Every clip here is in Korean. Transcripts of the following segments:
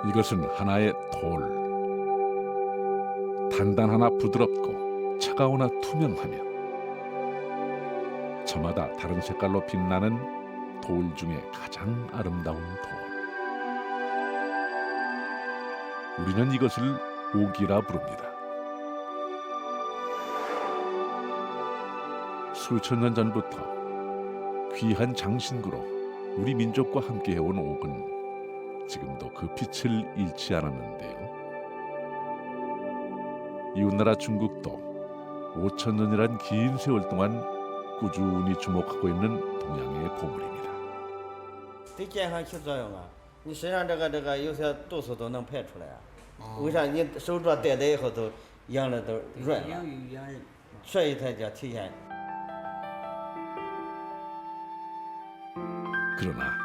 이것은 하나의 돌. 단단하나 부드럽고 차가우나 투명하며 저마다 다른 색깔로 빛나는 돌 중에 가장 아름다운 돌. 우리는 이것을 옥이라 부릅니다. 수천 년 전부터 귀한 장신구로 우리 민족과 함께 해온 옥은 지금도 그 빛을 잃지 않았는데요. 이웃나라 중국도 5천 년이란 긴 세월 동안 꾸준히 주목하고 있는 동양의 보물입니다. 对健康起作用啊！你身上这个有些毒素都能排出来啊。为啥你手镯戴以后都养的都润了？所以它叫体现。 그러나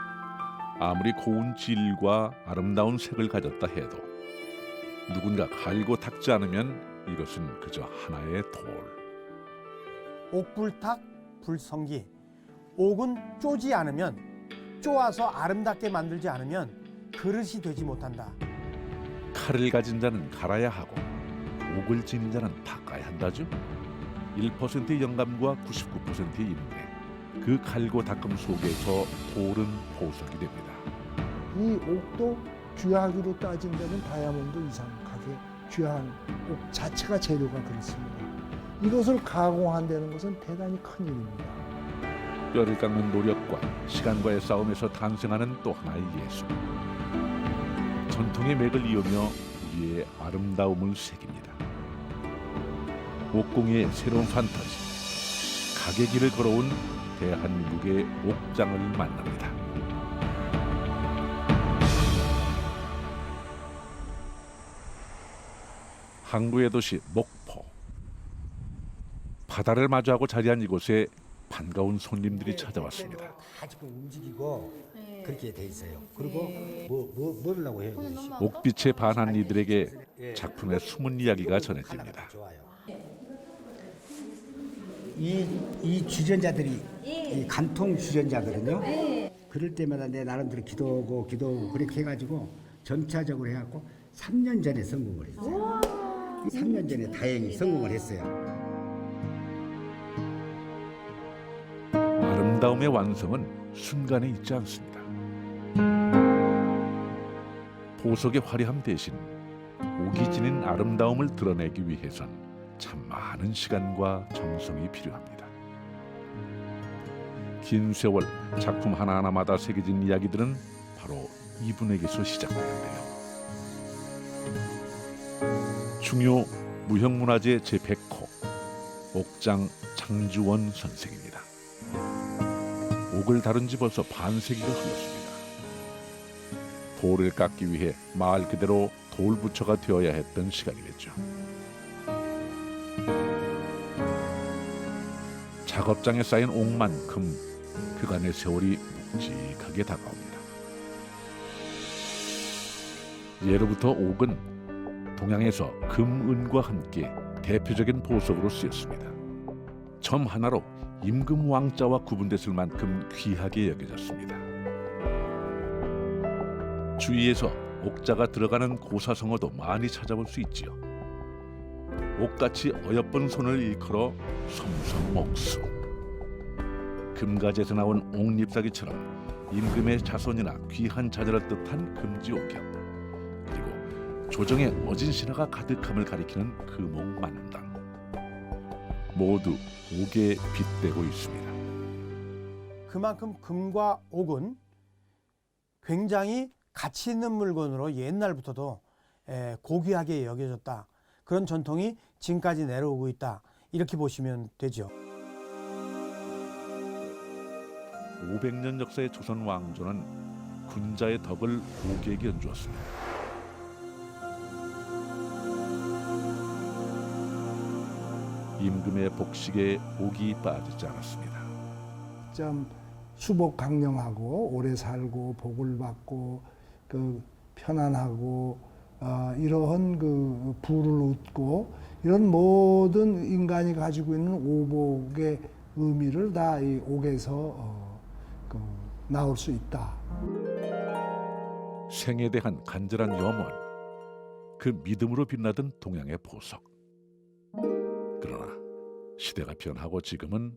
아무리 고운 질과 아름다운 색을 가졌다 해도 누군가 갈고 닦지 않으면 이것은 그저 하나의 돌. 옥불탁, 불성기. 옥은 쪼지 않으면, 쪼아서 아름답게 만들지 않으면 그릇이 되지 못한다. 칼을 가진 자는 갈아야 하고 옥을 지닌 자는 닦아야 한다죠. 1%의 영감과 99%의 인내. 그 갈고 닦음 속에서 돌은 보석이 됩니다. 이 옥도 귀하기로 따진다면 다이아몬드 이상하게 귀한 옥 자체가 재료가 그렇습니다. 이것을 가공한다는 것은 대단히 큰 일입니다. 뼈를 깎는 노력과 시간과의 싸움에서 탄생하는 또 하나의 예술. 전통의 맥을 이으며 우리의 아름다움을 새깁니다. 옥공예의 새로운 판타지. 가게 길을 걸어온 대한민국의 옥장을 만납니다. 항구의 도시 목포. 바다를 마주하고 자리한 이곳에 반가운 손님들이 찾아왔습니다. 다 지금 움직이고 그렇게 돼 있어요. 그리고 뭐라고 해요? 옥빛에 반한 이들에게 작품의 숨은 이야기가 전해집니다. 좋아요. 이 주전자들이 이 간통 주전자거든요. 그럴 때마다 내 나름대로 기도하고 그렇게 해가지고 점차적으로 해갖고 3년 전에 성공을 했어요. 3년 전에 다행히 성공을 했어요. 아름다움의 완성은 순간에 있지 않습니다. 보석의 화려함 대신 옥이 지닌 아름다움을 드러내기 위해선 참 많은 시간과 정성이 필요합니다. 긴 세월 작품 하나하나마다 새겨진 이야기들은 바로 이분에게서 시작되는데요. 중요 무형문화재 제100호 옥장 장주원 선생입니다. 옥을 다룬 지 벌써 반세기가 흘렀습니다. 돌을 깎기 위해 말 그대로 돌부처가 되어야 했던 시간이겠죠. 작업장에 쌓인 옥만큼 그간의 세월이 묵직하게 다가옵니다. 예로부터 옥은 동양에서 금, 은과 함께 대표적인 보석으로 쓰였습니다. 점 하나로 임금 왕자와 구분됐을 만큼 귀하게 여겨졌습니다. 주위에서 옥자가 들어가는 고사성어도 많이 찾아볼 수 있지요. 옥같이 어여쁜 손을 일컬어 섬섬옥수. 금가지에서 나온 옥잎사귀처럼 임금의 자손이나 귀한 자녀를 뜻한 금지옥경, 그리고 조정의 어진 신화가 가득함을 가리키는 금옥만당. 모두 옥에 빗대고 있습니다. 그만큼 금과 옥은 굉장히 가치 있는 물건으로 옛날부터도 고귀하게 여겨졌다. 그런 전통이 지금까지 내려오고 있다. 이렇게 보시면 되죠. 500년 역사의 조선 왕조는 군자의 덕을 옥에게 연주었습니다. 임금의 복식에 옥이 빠지지 않았습니다. 좀 수복 강령하고 오래 살고 복을 받고 그 편안하고 이러한 그 부를 얻고 이런 모든 인간이 가지고 있는 오복의 의미를 다 이 옥에서 나올 수 있다. 생에 대한 간절한 염원, 그 믿음으로 빛나던 동양의 보석. 그러나 시대가 변하고 지금은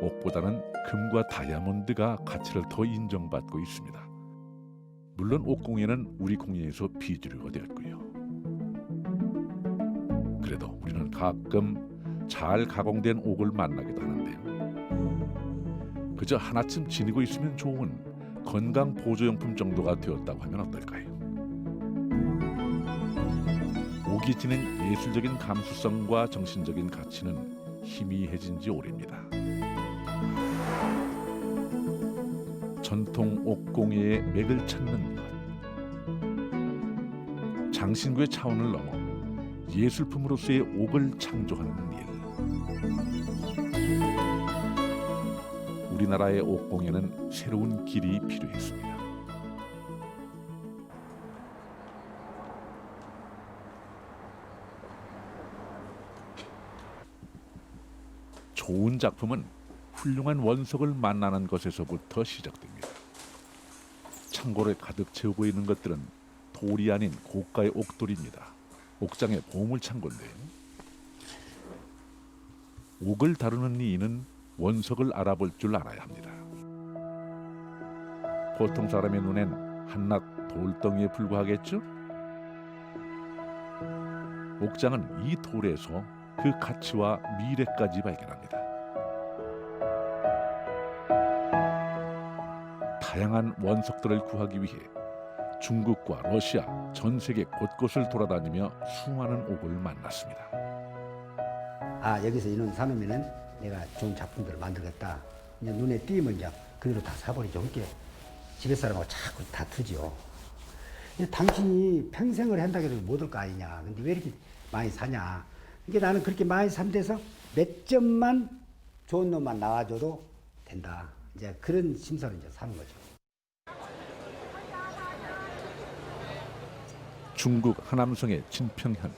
옥보다는 금과 다이아몬드가 가치를 더 인정받고 있습니다. 물론 옥공예는 우리 공예에서 비주류가 되었고요. 그래도 우리는 가끔 잘 가공된 옥을 만나기도 하는데요. 그저 하나쯤 지니고 있으면 좋은 건강 보조용품 정도가 되었다고 하면 어떨까요? 옥이 지닌 예술적인 감수성과 정신적인 가치는 희미해진 지 오래입니다. 전통 옥공예의 맥을 찾는 것, 장신구의 차원을 넘어 예술품으로서의 옥을 창조하는 일. 우리나라의 옥공예는 새로운 길이 필요했습니다. 좋은 작품은 훌륭한 원석을 만나는 것에서부터 시작됩니다. 창고를 가득 채우고 있는 것들은 돌이 아닌 고가의 옥돌입니다. 옥장의 보물창고인데요. 옥을 다루는 이는 원석을 알아볼 줄 알아야 합니다. 보통 사람의 눈엔 한낱 돌덩이에 불과하겠죠? 옥장은 이 돌에서 그 가치와 미래까지 발견합니다. 다양한 원석들을 구하기 위해 중국과 러시아, 전 세계 곳곳을 돌아다니며 수많은 옥을 만났습니다. 아, 여기서 이런 사놓으면은 내가 좋은 작품들을 만들겠다. 이제 눈에 띄면 이제 그대로 다 사버리죠. 그렇게 집에 사람하고 자꾸 다투죠. 당신이 평생을 한다고 해도 못 올 거 아니냐. 근데 왜 이렇게 많이 사냐. 그러니까 나는 그렇게 많이 산 데서 몇 점만 좋은 놈만 나와줘도 된다. 이제 그런 심사를 이제 사는 거죠. 중국 하남성의 진평현.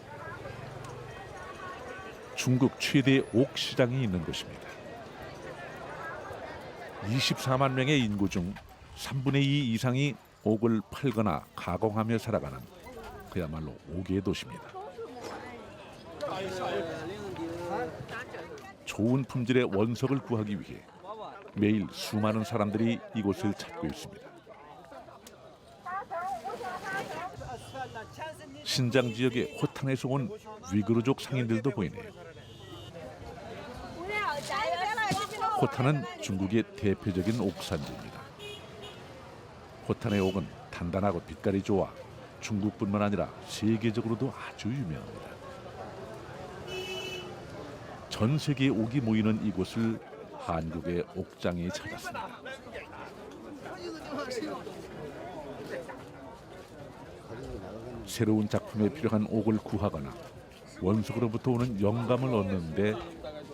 중국 최대의 옥 시장이 있는 곳입니다. 24만 명의 인구 중 3분의 2 이상이 옥을 팔거나 가공하며 살아가는 그야말로 옥의 도시입니다. 좋은 품질의 원석을 구하기 위해 매일 수많은 사람들이 이곳을 찾고 있습니다. 신장 지역의 호탄에서 온 위그르족 상인들도 보이네요. 호탄은 중국의 대표적인 옥산지입니다. 호탄의 옥은 단단하고 빛깔이 좋아 중국뿐만 아니라 세계적으로도 아주 유명합니다. 전 세계의 옥이 모이는 이곳을 한국의 옥장이 찾았습니다. 새로운 작품에 필요한 옥을 구하거나 원석으로부터 오는 영감을 얻는데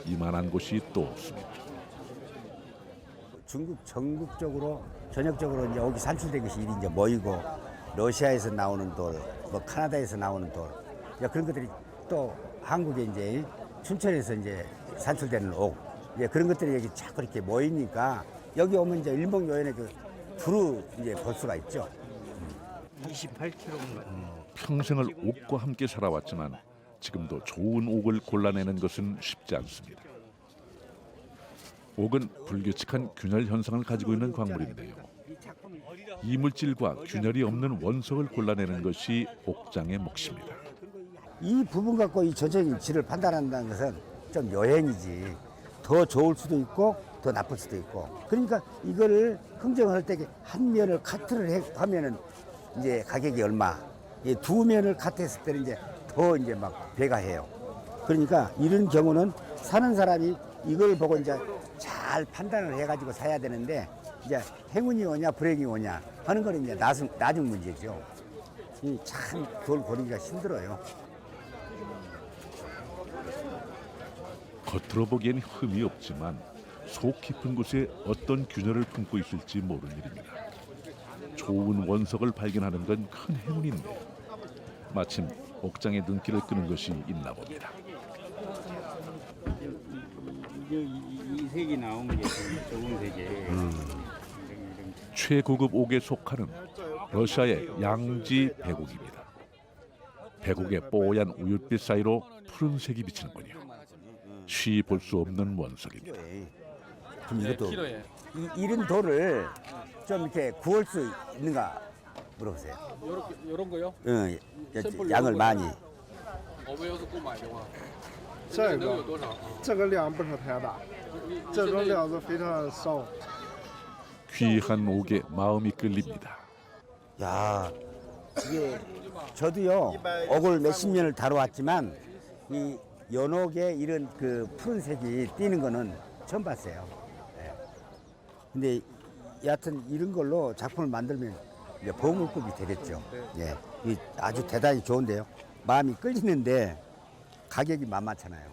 이만한 곳이 또 없습니다. 중국 전국적으로 전역적으로 이제 옥이 산출된 것이 이리 이제 모이고 러시아에서 나오는 돌, 뭐 카나다에서 나오는 돌, 그런 것들이 또 한국에 이제 춘천에서 이제 산출되는 옥, 그런 것들이 여기 자꾸 이렇게 모이니까 여기 오면 이제 일목요연에 두루 이제 볼 수가 있죠. 28kg. 평생을 옥과 함께 살아왔지만 지금도 좋은 옥을 골라내는 것은 쉽지 않습니다. 옥은 불규칙한 균열 현상을 가지고 있는 광물인데요. 이물질과 균열이 없는 원석을 골라내는 것이 옥장의 몫입니다. 이 부분 갖고 이 전체적인 질을 판단한다는 것은 좀 여행이지. 더 좋을 수도 있고 더 나쁠 수도 있고. 그러니까 이거를 흥정할 때 한 면을 카트를 하면은 이제 가격이 얼마. 두 면을 카트했을 때는 이제 더 이제 막 배가 해요. 그러니까 이런 경우는 사는 사람이 이걸 보고 이제 잘 판단을 해가지고 사야 되는데 이제 행운이 오냐 불행이 오냐 하는 건 이제 나중 문제죠. 이 참 그걸 고르기가 힘들어요. 겉으로 보기엔 흠이 없지만 속 깊은 곳에 어떤 균열을 품고 있을지 모르는 일입니다. 좋은 원석을 발견하는 건 큰 행운인데 마침 옥장의 눈길을 끄는 것이 있나 봅니다. 이 색이 나오면 좋은 색이. 최고급 옥에 속하는 러시아의 양지 배곡입니다. 배곡의 뽀얀 우윳빛 사이로 푸른색이 비치는군요. 쉬 볼 수 없는 원석입니다. 그럼 이것도 이런 돌을 좀 이렇게 구할 수 있는가 물어보세요. 요런 거요? 응, 샘플 양을 요런 많이. 我们要是不买的话，这能有个多少啊？这个量不是太大，这种料子非常少。 귀한 옥에 마음이 끌립니다. 야, 이게 저도요 옥을 몇십 년을 다뤄왔지만 이 연옥에 이런 그 푸른색이 띄는 거는 처음 봤어요. 예. 근데 여하튼 이런 걸로 작품을 만들면 이제 보물급이 되겠죠. 예, 이 아주 대단히 좋은데요. 마음이 끌리는데 가격이 만만찮아요.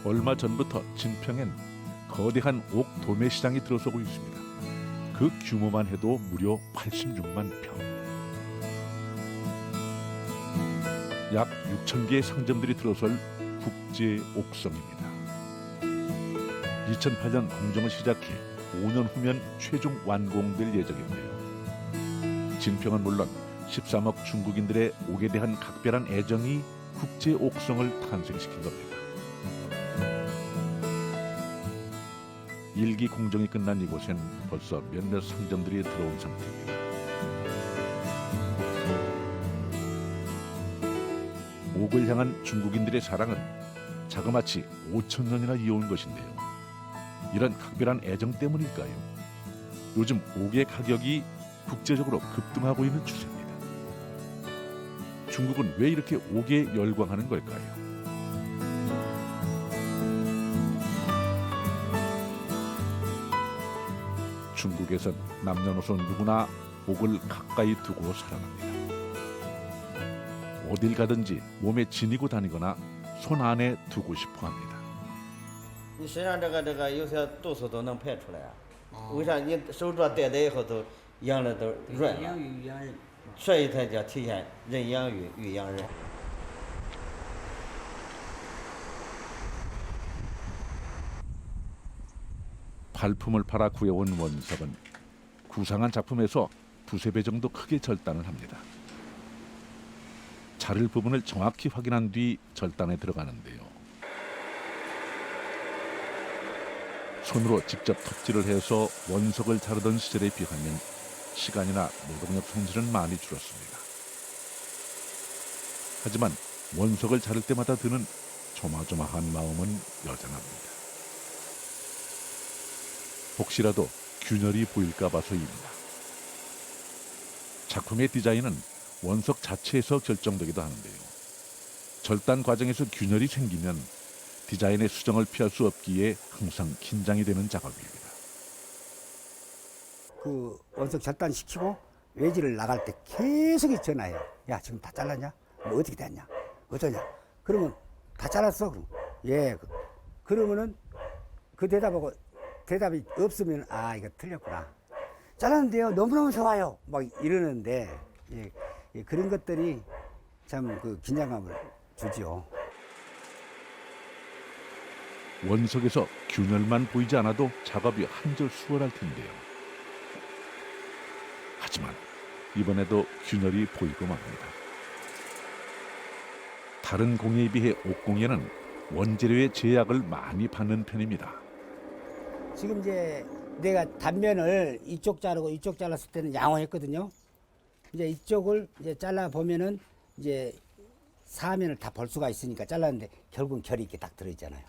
얼마 전부터 진평엔 거대한 옥 도매 시장이 들어서고 있습니다. 그 규모만 해도 무려 86만 평. 약 6천 개의 상점들이 들어설 국제 옥성입니다. 2008년 공정을 시작해 5년 후면 최종 완공될 예정인데요. 진평은 물론 13억 중국인들의 옥에 대한 각별한 애정이 국제 옥성을 탄생시킨 겁니다. 일기 공정이 끝난 이곳엔 벌써 몇몇 상점들이 들어온 상태입니다. 옥을 향한 중국인들의 사랑은 자그마치 5천 년이나 이어온 것인데요. 이런 각별한 애정 때문일까요? 요즘 옥의 가격이 국제적으로 급등하고 있는 추세입니다. 중국은 왜 이렇게 옥에 열광하는 걸까요? 중국에선 남녀노소 누구나 옥을 가까이 두고 살아갑니다. 어딜 가든지 몸에 지니고 다니거나 손 안에 두고 싶어 합니다. 你身上这个有些毒素都能排出来啊。为啥你手镯戴在以后都养的都润了？所以才叫体现人养玉，玉养人。 발품을 팔아 구해온 원석은 구상한 작품에서 두세 배 정도 크게 절단을 합니다. 자를 부분을 정확히 확인한 뒤 절단에 들어가는데요. 손으로 직접 톱질을 해서 원석을 자르던 시절에 비하면 시간이나 노동력 손실은 많이 줄었습니다. 하지만 원석을 자를 때마다 드는 조마조마한 마음은 여전합니다. 혹시라도 균열이 보일까 봐서입니다. 작품의 디자인은 원석 자체에서 결정되기도 하는데요. 절단 과정에서 균열이 생기면 디자인의 수정을 피할 수 없기에 항상 긴장이 되는 작업입니다. 그 원석 절단시키고 외지를 나갈 때 계속 전화해요. 야, 지금 다 잘랐냐? 뭐 어떻게 됐냐? 어쩌냐? 그러면 다 잘랐어? 그럼 예. 그러면은 그 대답하고 대답이 없으면 아, 이거 틀렸구나. 잘랐는데요. 너무너무 좋아요. 막 이러는데 예, 예, 그런 것들이 참 그 긴장감을 주죠. 원석에서 균열만 보이지 않아도 작업이 한결 수월할 텐데요. 하지만 이번에도 균열이 보이고 맙니다. 다른 공예에 비해 옥공예는 원재료의 제약을 많이 받는 편입니다. 지금 이제 내가 단면을 이쪽 자르고 이쪽 잘랐을 때는 양호했거든요. 이제 이쪽을 이제 잘라 보면은 이제 사면을 다 볼 수가 있으니까 잘랐는데 결국은 결이 이렇게 딱 들어있잖아요.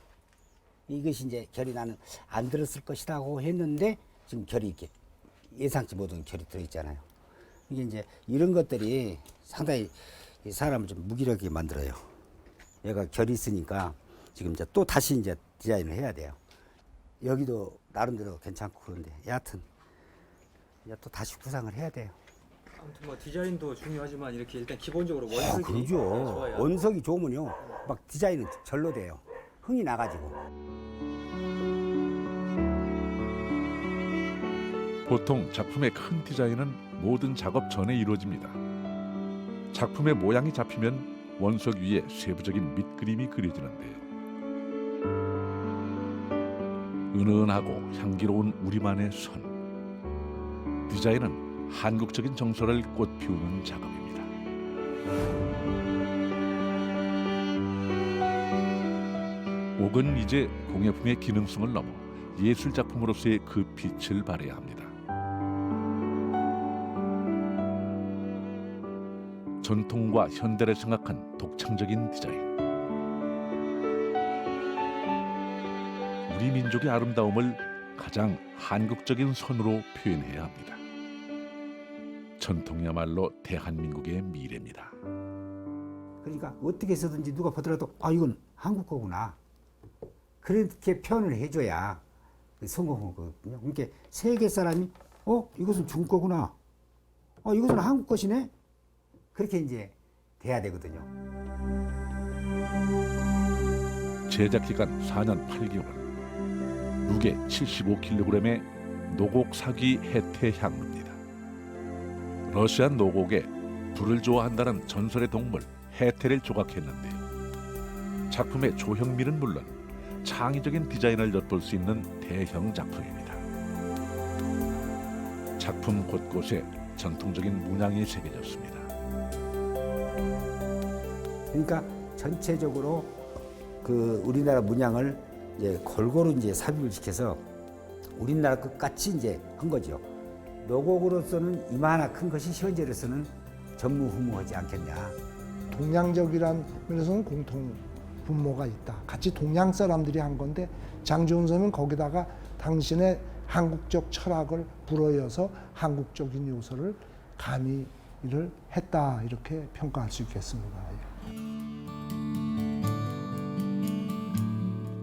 이것이 이제 결이 나는 안 들었을 것이라고 했는데 지금 결이 이렇게 예상치 못한 결이 들어있잖아요. 이게 이제 이런 것들이 상당히 사람을 좀 무기력하게 만들어요. 얘가 결이 있으니까 지금 이제 또 다시 이제 디자인을 해야 돼요. 여기도 나름대로 괜찮고 그런데 여하튼 이제 또 다시 구상을 해야 돼요. 아무튼 뭐 디자인도 중요하지만 이렇게 일단 기본적으로 원석이 그러죠. 좋아야 원석이 좋으면요 막 디자인은 절로 돼요. 흥이 나가지고. 보통 작품의 큰 디자인은 모든 작업 전에 이루어집니다. 작품의 모양이 잡히면 원석 위에 세부적인 밑그림이 그려지는데요. 은은하고 향기로운 우리만의 선. 디자인은 한국적인 정서를 꽃피우는 작업입니다. 옥은 이제 공예품의 기능성을 넘어 예술 작품으로서의 그 빛을 발해야 합니다. 전통과 현대를 생각한 독창적인 디자인. 우리 민족의 아름다움을 가장 한국적인 선으로 표현해야 합니다. 전통이야말로 대한민국의 미래입니다. 그러니까 어떻게 해서든지 누가 보더라도 아 이건 한국 거구나. 그렇게 표현을 해줘야 성공한 거거든요. 그러니까 세계 사람이 이것은 중국 거구나. 이것은 한국 것이네. 그렇게 이제 돼야 되거든요. 제작 기간 4년 8개월. 무게 75kg의 노곡사기 해태 향로입니다. 러시아 노곡에 불을 좋아한다는 전설의 동물 해태를 조각했는데요. 작품의 조형미는 물론 창의적인 디자인을 엿볼 수 있는 대형 작품입니다. 작품 곳곳에 전통적인 문양이 새겨졌습니다. 그러니까 전체적으로 그 우리나라 문양을 이제 골고루 이제 삽입을 시켜서 우리나라 끝같이 이제 한 거죠. 노곡으로서는 이마나 큰 것이 현재로서는 전무후무하지 않겠냐. 동양적이란 면에서는 공통 분모가 있다. 같이 동양 사람들이 한 건데 장지훈 거기다가 당신의 한국적 철학을 불어여서 한국적인 요소를 가미를 했다 이렇게 평가할 수 있겠습니다.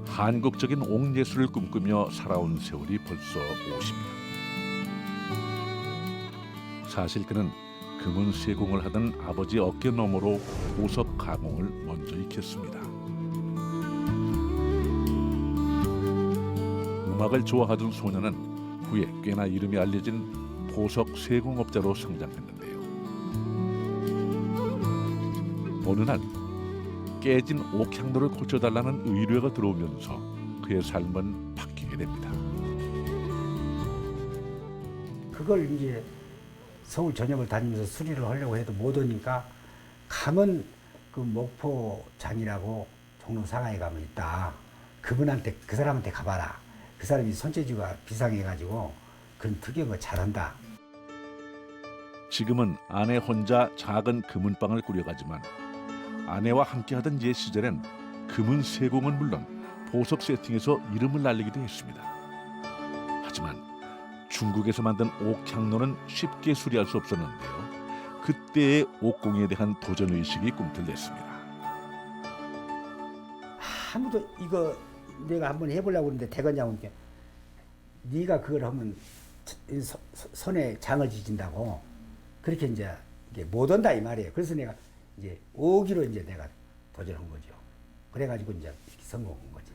한국적인 옥예술을 꿈꾸며 살아온 세월이 벌써 50년. 사실 그는 금은 세공을 하던 아버지 어깨 너머로 보석 가공을 먼저 익혔습니다. 음악을 좋아하던 소녀는 후에 꽤나 이름이 알려진 보석 세공업자로 성장했는데요. 어느 날 깨진 옥향로를 고쳐달라는 의뢰가 들어오면서 그의 삶은 바뀌게 됩니다. 그걸 이제 서울 전역을 다니면서 수리를 하려고 해도 못 오니까 가면 그 목포장이라고 종로 상하에 가면 있다. 그분한테 그 사람한테 가봐라. 그 사람이 손재주가 비상해가지고 그런 특이한 거 잘한다. 지금은 아내 혼자 작은 금은방을 꾸려가지만 아내와 함께하던 옛 시절엔 금은 세공은 물론 보석 세팅에서 이름을 날리기도 했습니다. 하지만 중국에서 만든 옥향로는 쉽게 수리할 수 없었는데요. 그때의 옥공에 대한 도전의식이 꿈틀댔습니다. 아무도 이거 내가 한번 해보려고 그러는데 대관장님께 네가 그걸 하면 손에 장을 지진다고 그렇게 이제 이게 못 온다 이 말이에요. 그래서 내가 이제 오기로 이제 내가 도전한 거죠. 그래가지고 이제 성공한 거지.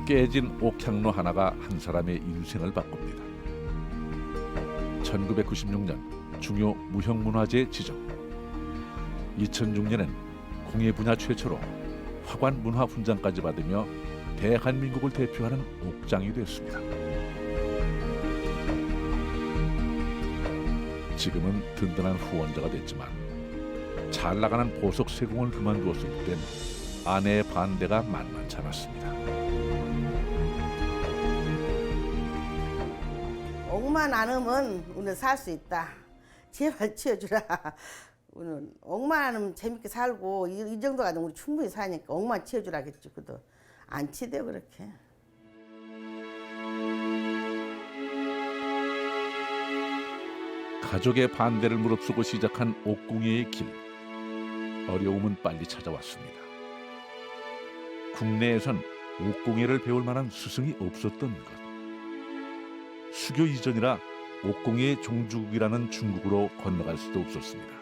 깨진 옥향로 하나가 한 사람의 인생을 바꿉니다. 1996년 중요 무형문화재 지정. 2006년엔 공예 분야 최초로 화관 문화 훈장까지 받으며 대한민국을 대표하는 옥장이 됐습니다. 지금은 든든한 후원자가 됐지만 잘 나가는 보석 세공을 그만두었을 땐 아내의 반대가 만만치 않았습니다. 옥만 안 하면 우리는 살 수 있다. 제발 치워주라. 우리는 옥만 안 하면 재밌게 살고 이 정도가 우리 충분히 사니까 옥만 치워주라겠지. 그도 안 치대요 그렇게. 가족의 반대를 무릅쓰고 시작한 옥공예의 길. 어려움은 빨리 찾아왔습니다. 국내에선 옥공예를 배울 만한 스승이 없었던 것. 수교 이전이라 옥공예의 종주국이라는 중국으로 건너갈 수도 없었습니다.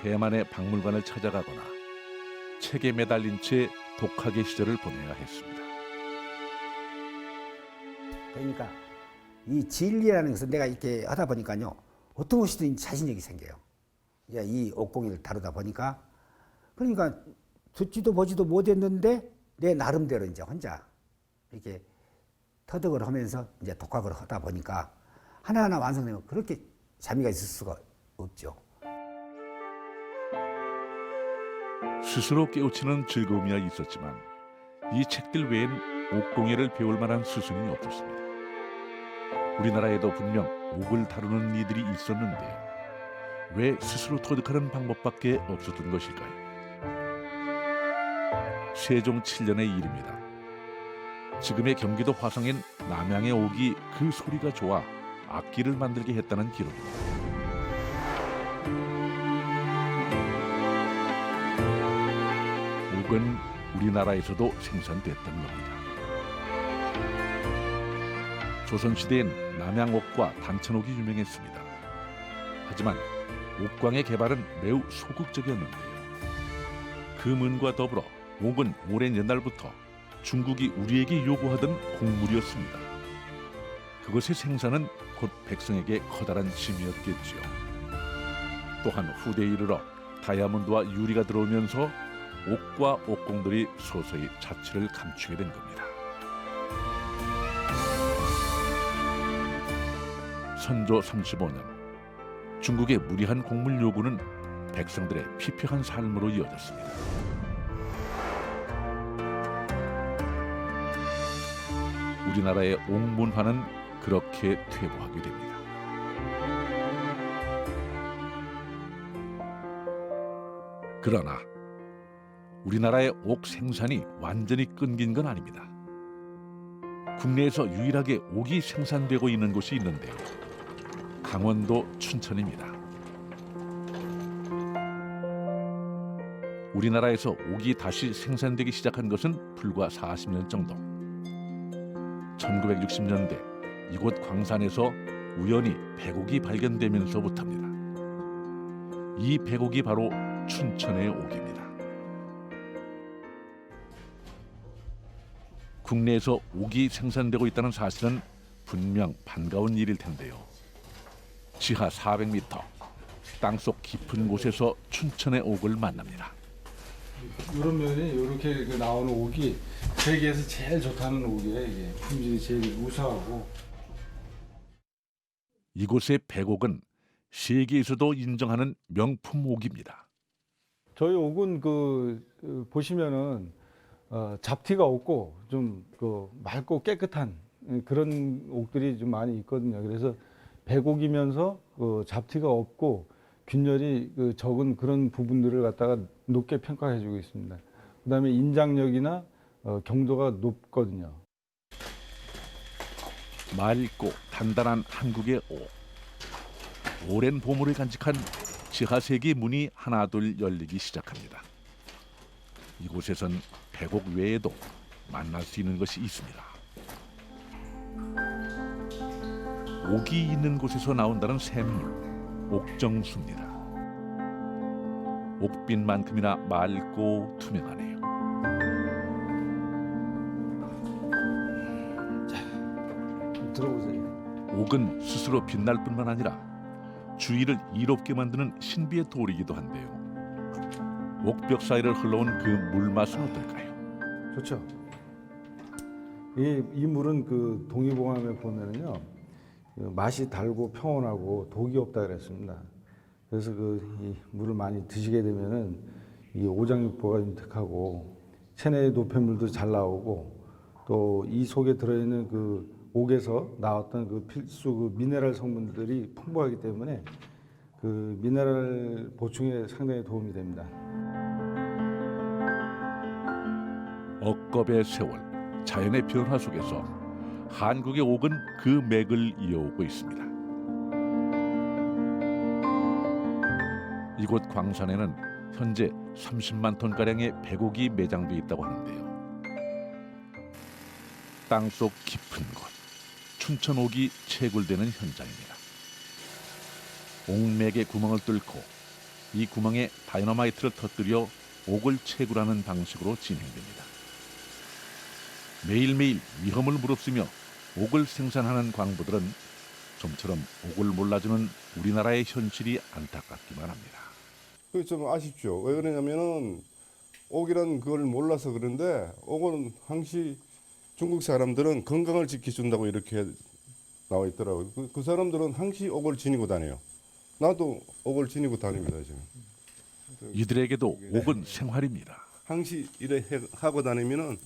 대만의 박물관을 찾아가거나 책에 매달린 채 독학의 시절을 보내야 했습니다. 그러니까 이 진리라는 것은 내가 이렇게 하다 보니까요 어떤 것이든 자신력이 생겨요. 이 옥공예를 다루다 보니까 그러니까 듣지도 보지도 못했는데 내 나름대로 이제 혼자 이렇게 터득을 하면서 이제 독학을 하다 보니까 하나하나 완성되면 그렇게 재미가 있을 수가 없죠. 스스로 깨우치는 즐거움이야 있었지만 이 책들 외엔 옥공예를 배울 만한 스승이 없었습니다. 우리나라에도 분명 옥을 다루는 이들이 있었는데요. 왜 스스로 터득하는 방법밖에 없었던 것일까요? 세종 7년의 일입니다. 지금의 경기도 화성엔 남양의 옥이 그 소리가 좋아 악기를 만들게 했다는 기록입니다. 옥은 우리나라에서도 생산됐던 겁니다. 조선시대엔 남양옥과 단천옥이 유명했습니다. 하지만 옥광의 개발은 매우 소극적이었는데요. 금은과 더불어 옥은 오랜 옛날부터 중국이 우리에게 요구하던 곡물이었습니다. 그것의 생산은 곧 백성에게 커다란 짐이었겠지요. 또한 후대에 이르러 다이아몬드와 유리가 들어오면서 옥과 옥공들이 서서히 자취를 감추게 된 겁니다. 선조 35년 중국의 무리한 곡물 요구는 백성들의 피폐한 삶으로 이어졌습니다. 우리나라의 옥문화는 그렇게 퇴보하게 됩니다. 그러나 우리나라의 옥 생산이 완전히 끊긴 건 아닙니다. 국내에서 유일하게 옥이 생산되고 있는 곳이 있는데요. 강원도 춘천입니다. 우리나라에서 옥이 다시 생산되기 시작한 것은 불과 40년 정도. 1960년대 이곳 광산에서 우연히 백옥이 발견되면서부터입니다. 이 백옥이 바로 춘천의 옥입니다. 국내에서 옥이 생산되고 있다는 사실은 분명 반가운 일일 텐데요. 지하 400m 땅속 깊은 곳에서 춘천의 옥을 만납니다. 이런 면이 이렇게 나오는 옥이 세계에서 제일 좋다는 옥이에요. 이게 품질이 제일 우수하고. 이곳의 백옥은 세계에서도 인정하는 명품 옥입니다. 저희 옥은 보시면은 잡티가 없고 좀 맑고 깨끗한 그런 옥들이 좀 많이 있거든요. 그래서 백옥이면서 잡티가 없고 균열이 적은 그런 부분들을 갖다가 높게 평가해주고 있습니다. 그다음에 인장력이나 경도가 높거든요. 맑고 단단한 한국의 옥. 오랜 보물을 간직한 지하세계 문이 하나둘 열리기 시작합니다. 이곳에선 백옥 외에도 만날 수 있는 것이 있습니다. 옥이 있는 곳에서 나온다는 샘물, 옥정수입니다. 옥빛만큼이나 맑고 투명하네요. 들어보세요. 옥은 스스로 빛날 뿐만 아니라 주위를 이롭게 만드는 신비의 돌이기도 한데요. 옥벽 사이를 흘러온 그 물맛은 어떨까요? 좋죠. 이 물은 동의보감에 보면은요, 맛이 달고 평온하고 독이 없다 그랬습니다. 그래서 이 물을 많이 드시게 되면은 이 오장육부가 윤택하고 체내의 노폐물도 잘 나오고 또 이 속에 들어있는 옥에서 나왔던 필수 미네랄 성분들이 풍부하기 때문에 미네랄 보충에 상당히 도움이 됩니다. 억겁의 세월, 자연의 변화 속에서 한국의 옥은 그 맥을 이어오고 있습니다. 이곳 광산에는 현재 30만 톤가량의 백옥이 매장돼 있다고 하는데요. 땅속 깊은 곳, 춘천옥이 채굴되는 현장입니다. 옥맥의 구멍을 뚫고 이 구멍에 다이너마이트를 터뜨려 옥을 채굴하는 방식으로 진행됩니다. 매일매일 위험을 무릅쓰며 옥을 생산하는 광부들은 좀처럼 옥을 몰라주는 우리나라의 현실이 안타깝기만 합니다. 그게 좀 아쉽죠. 왜 그러냐면은 옥이란 그걸 몰라서 그런데 옥은 항시 중국 사람들은 건강을 지켜준다고 이렇게 나와 있더라고요. 그 사람들은 항시 옥을 지니고 다녀요. 나도 옥을 지니고 다닙니다 지금. 이들에게도 옥은 생활입니다. 항시 이래 하고 다니면은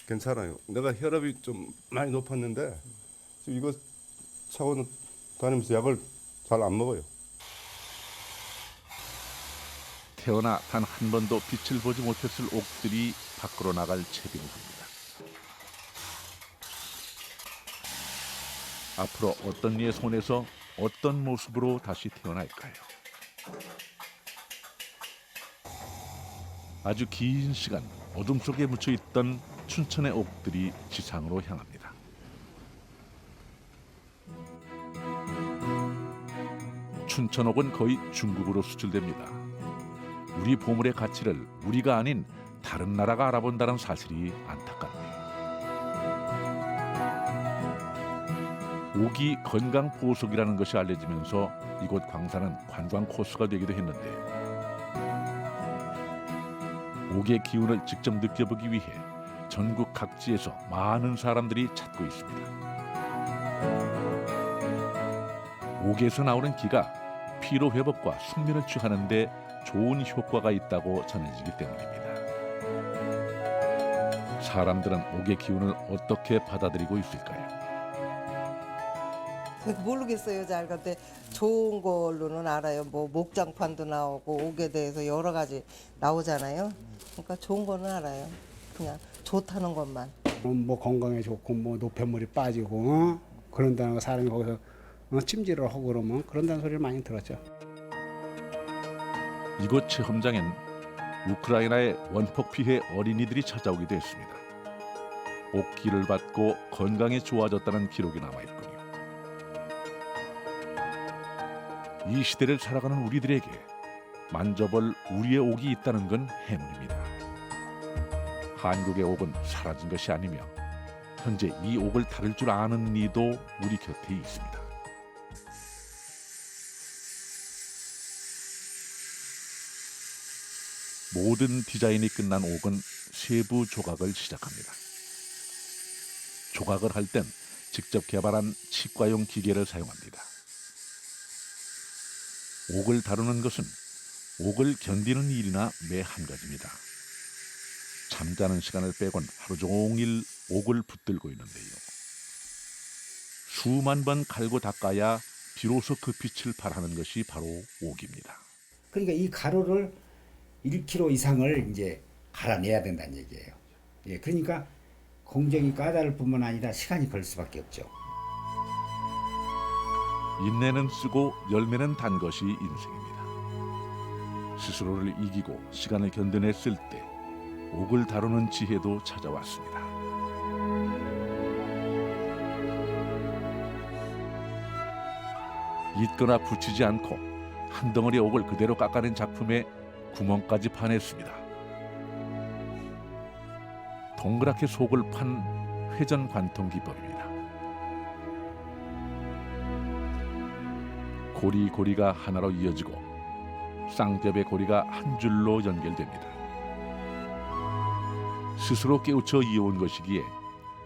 괜찮아요. 내가 혈압이 좀 많이 높았는데 지금 이거 차고 다니면서 약을 잘 안 먹어요. 태어나 단 한 번도 빛을 보지 못했을 옥들이 밖으로 나갈 채비입니다. 앞으로 어떤 이의 손에서 어떤 모습으로 다시 태어날까요? 아주 긴 시간 어둠 속에 묻혀 있던 춘천의 옥들이 지상으로 향합니다. 춘천옥은 거의 중국으로 수출됩니다. 우리 보물의 가치를 우리가 아닌 다른 나라가 알아본다는 사실이 안타깝네요. 옥이 건강 보석이라는 것이 알려지면서 이곳 광산은 관광 코스가 되기도 했는데요. 옥의 기운을 직접 느껴보기 위해 전국 각지에서 많은 사람들이 찾고 있습니다. 옥에서 나오는 기가 피로 회복과 숙면을 취하는 데 좋은 효과가 있다고 전해지기 때문입니다. 사람들은 옥의 기운을 어떻게 받아들이고 있을까요? 모르겠어요. 잘 근데 좋은 걸로는 알아요. 뭐 목장판도 나오고 옥에 대해서 여러 가지 나오잖아요. 그러니까 좋은 거는 알아요. 그냥 좋다는 것만. 뭐 건강에 좋고 뭐 노폐물이 빠지고 그런다는 거 사람이 거기서 찜질을 하고 그러면 그런다는 소리를 많이 들었죠. 이곳 체험장엔 우크라이나의 원폭 피해 어린이들이 찾아오기도 했습니다. 옥기를 받고 건강이 좋아졌다는 기록이 남아있군요. 이 시대를 살아가는 우리들에게 만져볼 우리의 옥이 있다는 건 행운입니다. 한국의 옥은 사라진 것이 아니며 현재 이 옥을 다룰 줄 아는 이도 우리 곁에 있습니다. 모든 디자인이 끝난 옥은 세부 조각을 시작합니다. 조각을 할 땐 직접 개발한 치과용 기계를 사용합니다. 옥을 다루는 것은 옥을 견디는 일이나 매 한 가지입니다. 잠자는 시간을 빼곤 하루 종일 옥을 붙들고 있는데요. 수만 번 갈고 닦아야 비로소 그 빛을 발하는 것이 바로 옥입니다. 그러니까 이 가루를 1kg 이상을 이제 갈아내야 된다는 얘기예요. 예, 그러니까 공정이 까다로울 뿐만 아니라 시간이 걸릴 수밖에 없죠. 인내는 쓰고 열매는 단 것이 인생입니다. 스스로를 이기고 시간을 견뎌냈을 때 옥을 다루는 지혜도 찾아왔습니다. 잊거나 붙이지 않고 한 덩어리 옥을 그대로 깎아낸 작품에 구멍까지 파냈습니다. 동그랗게 속을 판 회전 관통 기법입니다. 고리고리가 하나로 이어지고 쌍겹의 고리가 한 줄로 연결됩니다. 스스로 깨우쳐 이어온 것이기에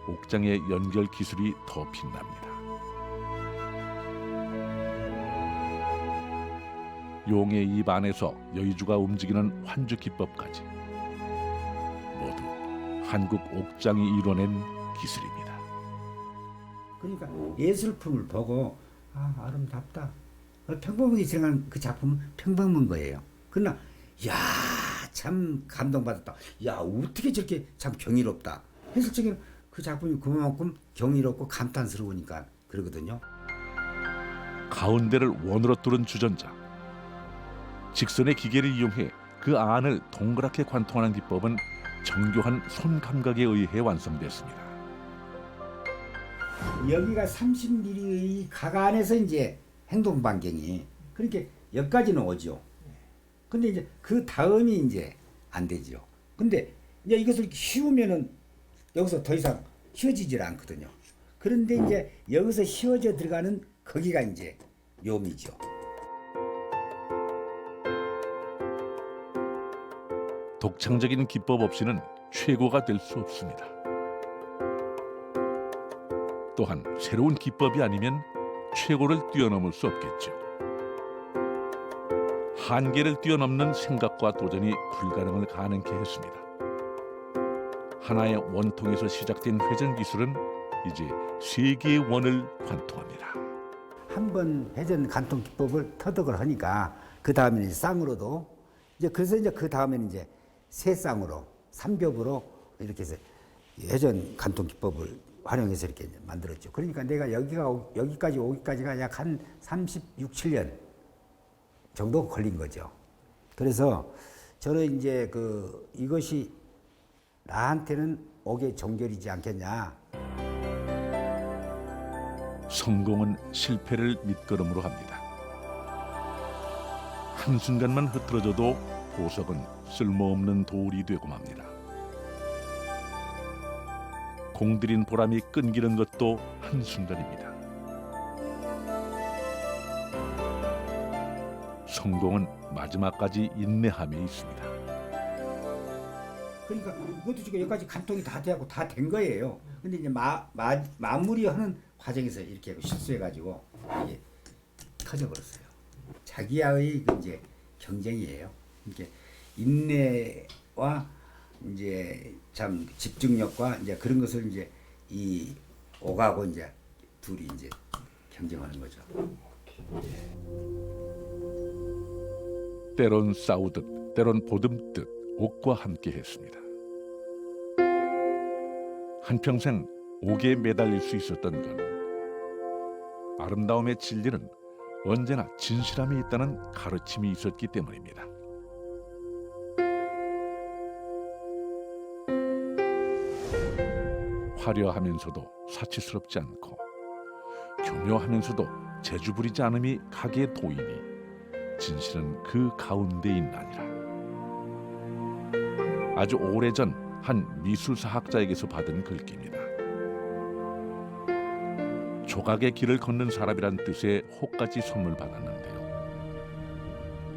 옥장의 연결 기술이 더 빛납니다. 용의 입 안에서 여의주가 움직이는 환주 기법까지 모두 한국 옥장이 이뤄낸 기술입니다. 그러니까 예술품을 보고 아름답다. 평범하게 생각한 그 작품은 평범한 거예요. 그러나 참 감동받았다. 어떻게 저렇게 참 경이롭다. 했을 적에는 그 작품이 그만큼 경이롭고 감탄스러우니까 그러거든요. 가운데를 원으로 뚫은 주전자. 직선의 기계를 이용해 그 안을 동그랗게 관통하는 기법은 정교한 손 감각에 의해 완성됐습니다. 여기가 30mm의 각 안에서 이제 행동 반경이 그렇게 여기까지는 오죠. 근데 이제 그 다음이 이제 안 되죠. 근데 이제 이것을 씌우면은 여기서 더 이상 씌워지질 않거든요. 그런데 이제 여기서 씌워져 들어가는 거기가 이제 묘미죠. 독창적인 기법 없이는 최고가 될 수 없습니다. 또한 새로운 기법이 아니면 최고를 뛰어넘을 수 없겠죠. 한계를 뛰어넘는 생각과 도전이 불가능을 가능케 했습니다. 하나의 원통에서 시작된 회전 기술은 이제 세계의 원을 관통합니다. 한 번 회전 간통 기법을 터득을 하니까 그 다음에는 이제 쌍으로도 그래서 그 다음에는 이제 세 쌍으로 3겹으로 이렇게 해서 회전 간통 기법을 활용해서 이렇게 이제 만들었죠. 그러니까 내가 여기까지 오기까지가 약 한 36, 7년 정도 걸린 거죠. 그래서 저는 이제 이것이 나한테는 옥의 정결이지 않겠냐. 성공은 실패를 밑거름으로 합니다. 한순간만 흐트러져도 보석은 쓸모없는 돌이 되고 맙니다. 공들인 보람이 끈기는 것도 한순간입니다. 성공은 마지막까지 인내함에 있습니다. 그러니까 이것도 지금 여기까지 간통이 다 되고 다 된 거예요. 근데 이제 마무리하는 과정에서 이렇게 실수해가지고 이게 터져버렸어요. 자기와의 이제 경쟁이에요. 이렇게 인내와 이제 참 집중력과 이제 그런 것을 이제 이 옥하고 이제 둘이 이제 경쟁하는 거죠. 때론 싸우듯 때론 보듬듯 옥과 함께 했습니다. 한평생 옥에 매달릴 수 있었던 건 아름다움의 진리는 언제나 진실함이 있다는 가르침이 있었기 때문입니다. 화려하면서도 사치스럽지 않고 교묘하면서도 재주 부리지 않음이 가게의 도인이 진실은 그 가운데 있나니라. 아주 오래전 한 미술사학자에게서 받은 글귀입니다. 조각의 길을 걷는 사람이란 뜻의 혹까지 선물 받았는데요.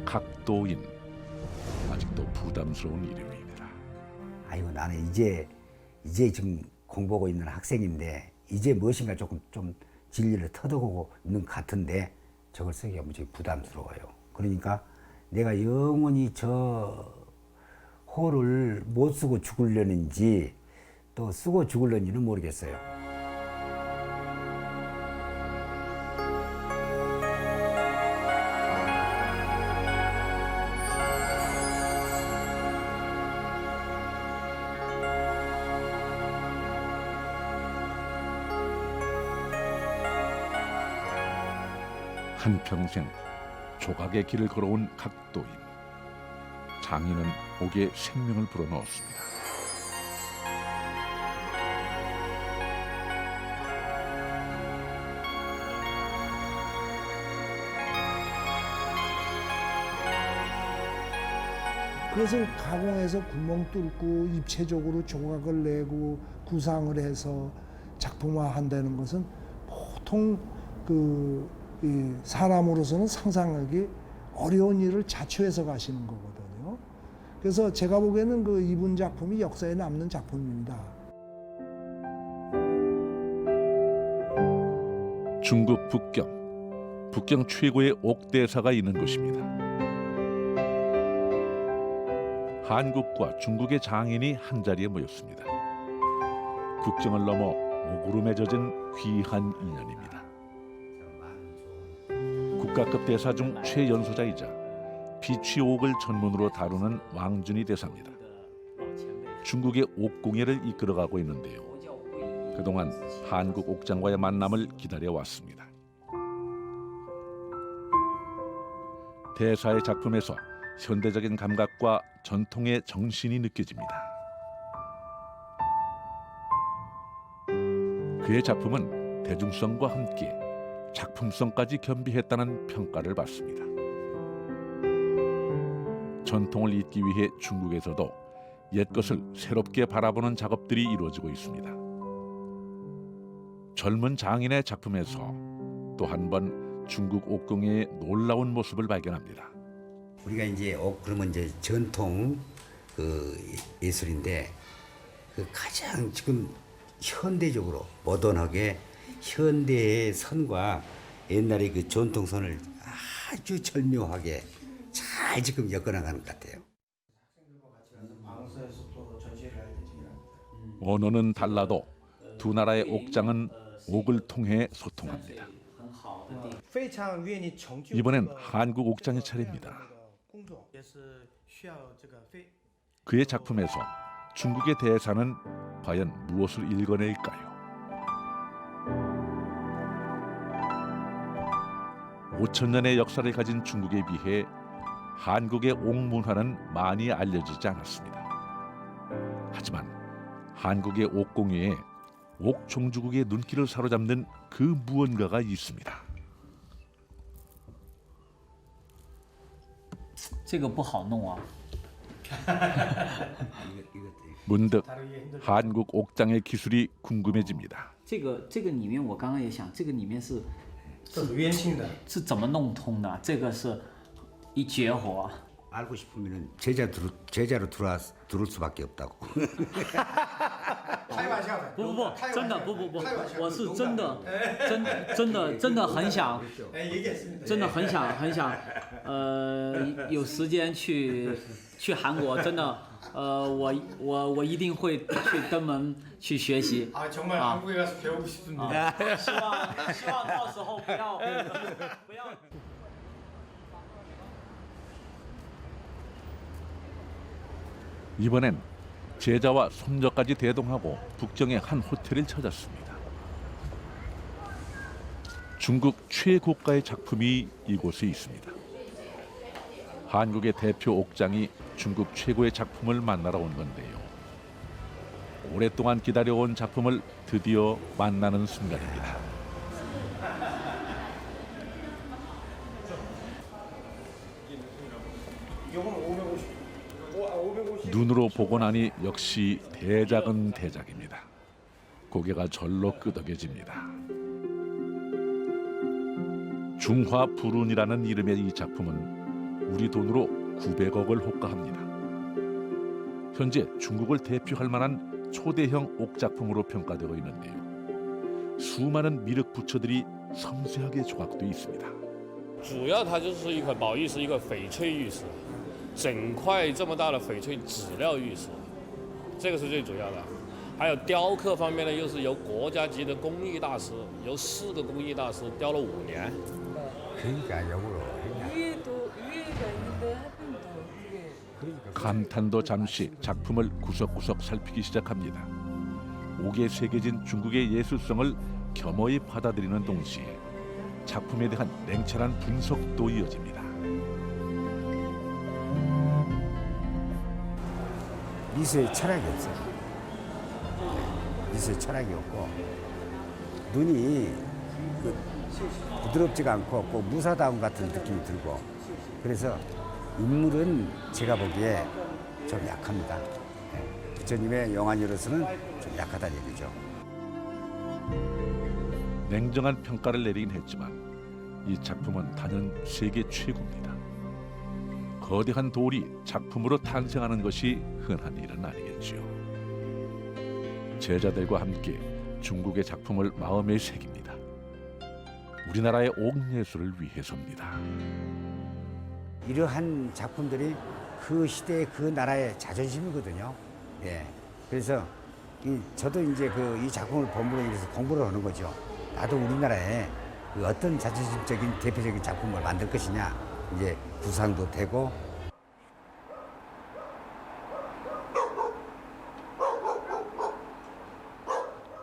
각도인, 아직도 부담스러운 이름입니다. 아이고 나는 이제 지금 공부하고 있는 학생인데 이제 무엇인가 조금 좀 진리를 터득하고 있는 것 같은데 저걸 쓰기가 무지 부담스러워요. 그러니까 내가 영원히 저 호를 못 쓰고 죽으려는지 또 쓰고 죽으려는지는 모르겠어요. 한평생 조각의 길을 걸어온 각도인. 장인은 옥에 생명을 불어넣었습니다. 그것을 가공해서 구멍 뚫고 입체적으로 조각을 내고 구상을 해서 작품화한다는 것은 보통 사람으로서는 상상하기 어려운 일을 자초해서 가시는 거거든요. 그래서 제가 보기에는 이분 작품이 역사에 남는 작품입니다. 중국 북경 최고의 옥대사가 있는 곳입니다. 한국과 중국의 장인이 한자리에 모였습니다. 국경을 넘어 옥으로 맺어진 귀한 인연입니다. 국가급 대사 중 최연소자이자 비취옥을 전문으로 다루는 왕준이 대사입니다. 중국의 옥공예를 이끌어가고 있는데요. 그동안 한국 옥장과의 만남을 기다려왔습니다. 대사의 작품에서 현대적인 감각과 전통의 정신이 느껴집니다. 그의 작품은 대중성과 함께 작품성까지 겸비했다는 평가를 받습니다. 전통을 잇기 위해 중국에서도 옛것을 새롭게 바라보는 작업들이 이루어지고 있습니다. 젊은 장인의 작품에서 또 한 번 중국 옥공예의 놀라운 모습을 발견합니다. 우리가 이제 그러면 이제 전통 예술인데 가장 지금 현대적으로 모던하게 현대의 선과 옛날의 그 전통선을 아주 절묘하게 잘 지금 엮어나가는 것 같아요. 언어는 달라도 두 나라의 옥장은 옥을 통해 소통합니다. 이번엔 한국 옥장의 차례입니다. 그의 작품에서 중국의 대사는 과연 무엇을 읽어낼까요? 5,000년의 역사를 가진 중국에 비해 한국의 옥문화는 많이 알려지지 않았습니다. 하지만 한국의 옥공예에 옥종주국의 눈길을 사로잡는 그 무언가가 있습니다. 这个不好弄啊。 문득 한국 옥장의 기술이 궁금해집니다. 这个里面我刚刚也想，这个里面是圆形的，是怎么弄通的？这个是一绝活。 알고 싶으면 제자로 들어올 수밖에 없다고. 不，真的不，我是真的很想，真的很想，有时间去韩国，真的，我一定会去登门去学习。 정말 한국에 가서 배우고 싶습니다. 希望到时候不要。 이번엔 제자와 손녀까지 대동하고 북경의 한 호텔을 찾았습니다. 중국 최고가의 작품이 이곳에 있습니다. 한국의 대표 옥장이 중국 최고의 작품을 만나러 온 건데요. 오랫동안 기다려온 작품을 드디어 만나는 순간입니다. 눈으로 보고 나니 역시 대작은 대작입니다. 고개가 절로 끄덕여집니다. 중화불운이라는 이름의 이 작품은 우리 돈으로 900억을 호가합니다. 현재 중국을 대표할 만한 초대형 옥작품으로 평가되고 있는데요. 수많은 미륵 부처들이 섬세하게 조각돼 있습니다. 主要它就是一块宝玉石，一个翡翠玉石，整块这么大的翡翠质料玉石，这个是最主要的。还有雕刻方面呢，又是由国家级的工艺大师，由4个工艺大师雕了5年。 그러니까 역으로. 위에가 있는데 감탄도 잠시 작품을 구석구석 살피기 시작합니다. 옥에 새겨진 중국의 예술성을 겸허히 받아들이는 동시에 작품에 대한 냉철한 분석도 이어집니다. 미술에 철학이 없어요. 미술에 철학이 없고 눈이 부드럽지가 않고 꼭 무사다움 같은 느낌이 들고 그래서 인물은 제가 보기에 좀 약합니다. 부처님의 영안으로서는 좀 약하다는 얘기죠. 냉정한 평가를 내리긴 했지만 이 작품은 단연 세계 최고입니다. 거대한 돌이 작품으로 탄생하는 것이 흔한 일은 아니겠지요. 제자들과 함께 중국의 작품을 마음에 새깁니다. 우리나라의 옥예술을 위해서입니다. 이러한 작품들이 그 시대의 그 나라의 자존심이거든요. 예. 그래서 저도 이제 이 작품을 본으로 인해서 공부를 하는 거죠. 나도 우리나라에 그 어떤 자존심적인 대표적인 작품을 만들 것이냐 이제 구상도 되고.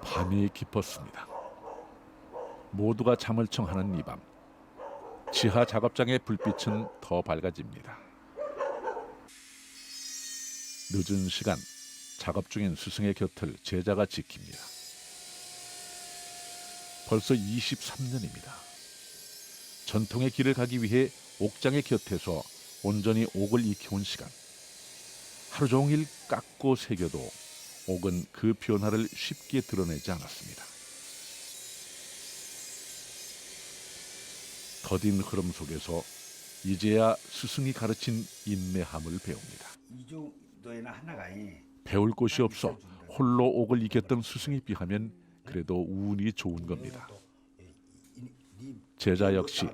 밤이 깊었습니다. 모두가 잠을 청하는 이 밤, 지하 작업장의 불빛은 더 밝아집니다. 늦은 시간, 작업 중인 스승의 곁을 제자가 지킵니다. 벌써 23년입니다. 전통의 길을 가기 위해 옥장의 곁에서 온전히 옥을 익혀온 시간. 하루 종일 깎고 새겨도 옥은 그 변화를 쉽게 드러내지 않았습니다. 더딘 흐름 속에서 이제야 스승이 가르친 인내함을 배웁니다. 이 정도에는 하나가 배울 곳이 없어 홀로 옥을 익혔던 스승에 비하면 그래도 운이 좋은 겁니다. 제자 역시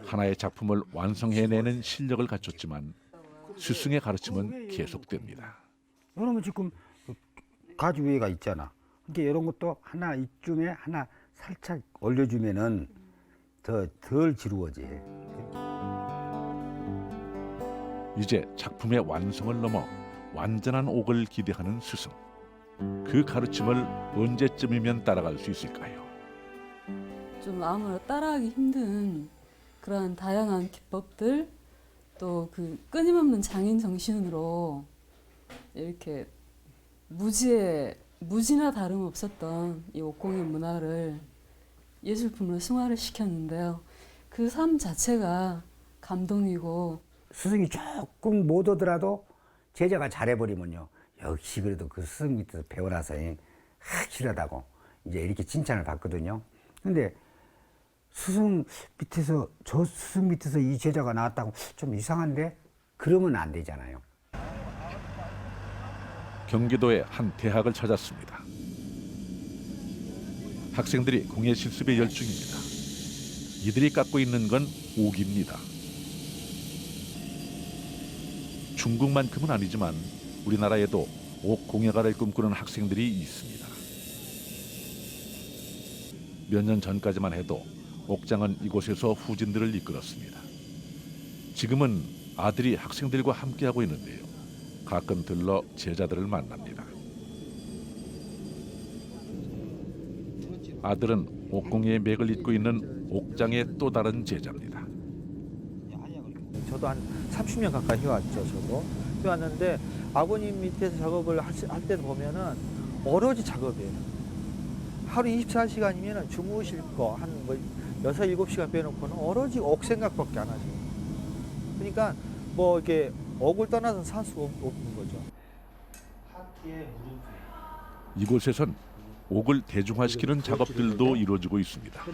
하나의 작품을 완성해내는 실력을 갖췄지만 스승의 가르침은 계속됩니다. 이런 거 지금 가지 위에가 있잖아. 그러니까 이런 것도 하나 이쯤에 하나 살짝 올려주면은 덜 지루워져. 이제 작품의 완성을 넘어 완전한 옥을 기대하는 스승. 그 가르침을 언제쯤이면 따라갈 수 있을까요? 좀 아무나 따라하기 힘든 그러한 다양한 기법들, 또 그 끊임없는 장인 정신으로 이렇게 무지나 다름없었던 이 옥공예 문화를 예술품으로 승화를 시켰는데요. 그 삶 자체가 감동이고, 스승이 조금 못 오더라도 제자가 잘해버리면요, 역시 그래도 그 스승 밑에서 배워놔서 확실하다고 이제 이렇게 칭찬을 받거든요. 근데 스승 밑에서 이 제자가 나왔다고 좀 이상한데? 그러면 안 되잖아요. 경기도의 한 대학을 찾았습니다. 학생들이 공예 실습에 열중입니다. 이들이 깎고 있는 건 옥입니다. 중국만큼은 아니지만 우리나라에도 옥 공예가를 꿈꾸는 학생들이 있습니다. 몇 년 전까지만 해도 옥장은 이곳에서 후진들을 이끌었습니다. 지금은 아들이 학생들과 함께하고 있는데요. 가끔 들러 제자들을 만납니다. 아들은 옥공예의 맥을 잇고 있는 옥장의 또 다른 제자입니다. 저도 한 30년 가까이 해왔죠. 저도 해왔는데 아버님 밑에서 작업을 할 때도 보면은 오로지 작업이에요. 하루 24시간이면 주무실 거 한 6, 7시간 빼놓고는 오로지 옥 생각밖에 안 하죠. 그러니까 뭐 이렇게 옥을 떠나서 살 수가 없는 거죠. 이곳에선 옥을 대중화시키는 작업들도 이루어지고 있습니다.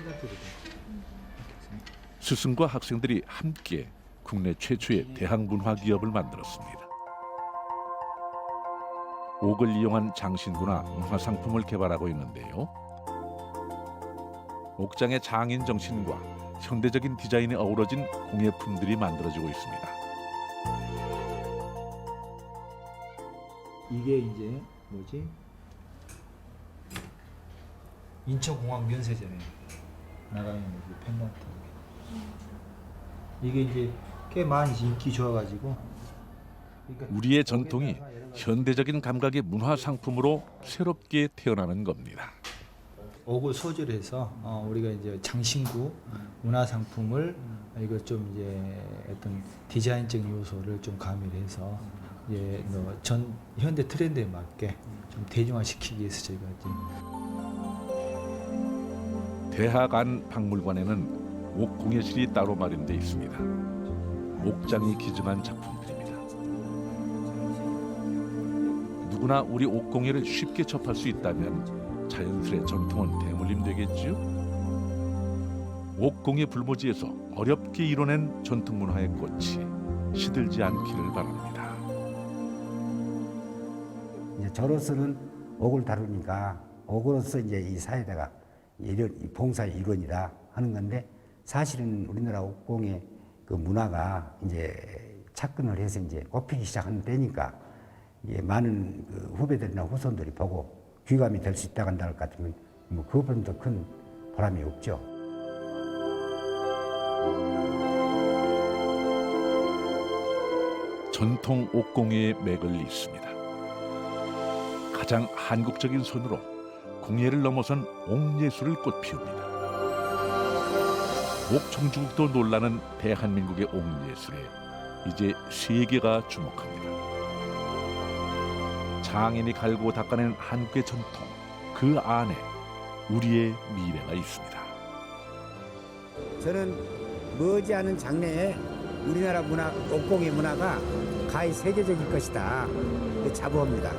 스승과 학생들이 함께 국내 최초의 대학문화 기업을 만들었습니다. 옥을 이용한 장신구나 문화상품을 개발하고 있는데요. 옥장의 장인 정신과 현대적인 디자인이 어우러진 공예품들이 만들어지고 있습니다. 이게 이제 뭐지? 인천공항 면세점에 나가 있는 그 펜던트. 이게 이제 꽤 많이 인기 좋아가지고. 그러니까 우리의 전통이 현대적인 감각의 문화 상품으로 새롭게 태어나는 겁니다. 옥을 소재로 해서 우리가 이제 장신구 문화 상품을 이거 좀 이제 어떤 디자인적 요소를 좀 가미를 해서 이제 전 현대 트렌드에 맞게 좀 대중화시키기 위해서 저희가 이제 대학 안 박물관에는 옥 공예실이 따로 마련돼 있습니다. 옥장이 기증한 작품들입니다. 누구나 우리 옥 공예를 쉽게 접할 수 있다면 자연스레 전통은 대물림 되겠지요. 옥 공예 불모지에서 어렵게 이뤄낸 전통 문화의 꽃이 시들지 않기를 바랍니다. 이제 저로서는 옥을 다루니까 옥으로서 이제 이 사회다가 이 봉사의 일원이다 하는 건데, 사실은 우리나라 옥공예 그 문화가 이제 착근을 해서 이제 꼽히기 시작하는 때니까 이게 많은 그 후배들이나 후손들이 보고 귀감이 될 수 있다고 한다 할 것 같으면 뭐 그것보다 더 큰 보람이 없죠. 전통 옥공예의 맥을 잇습니다. 가장 한국적인 손으로 공예를 넘어선 옥예술을 꽃피웁니다. 옥청주국도 놀라는 대한민국의 옥예술에 이제 세계가 주목합니다. 장인이 갈고 닦아낸 한국의 전통, 그 안에 우리의 미래가 있습니다. 저는 머지않은 장래에 우리나라 문화, 옥공예 문화가 가히 세계적일 것이다 자부합니다.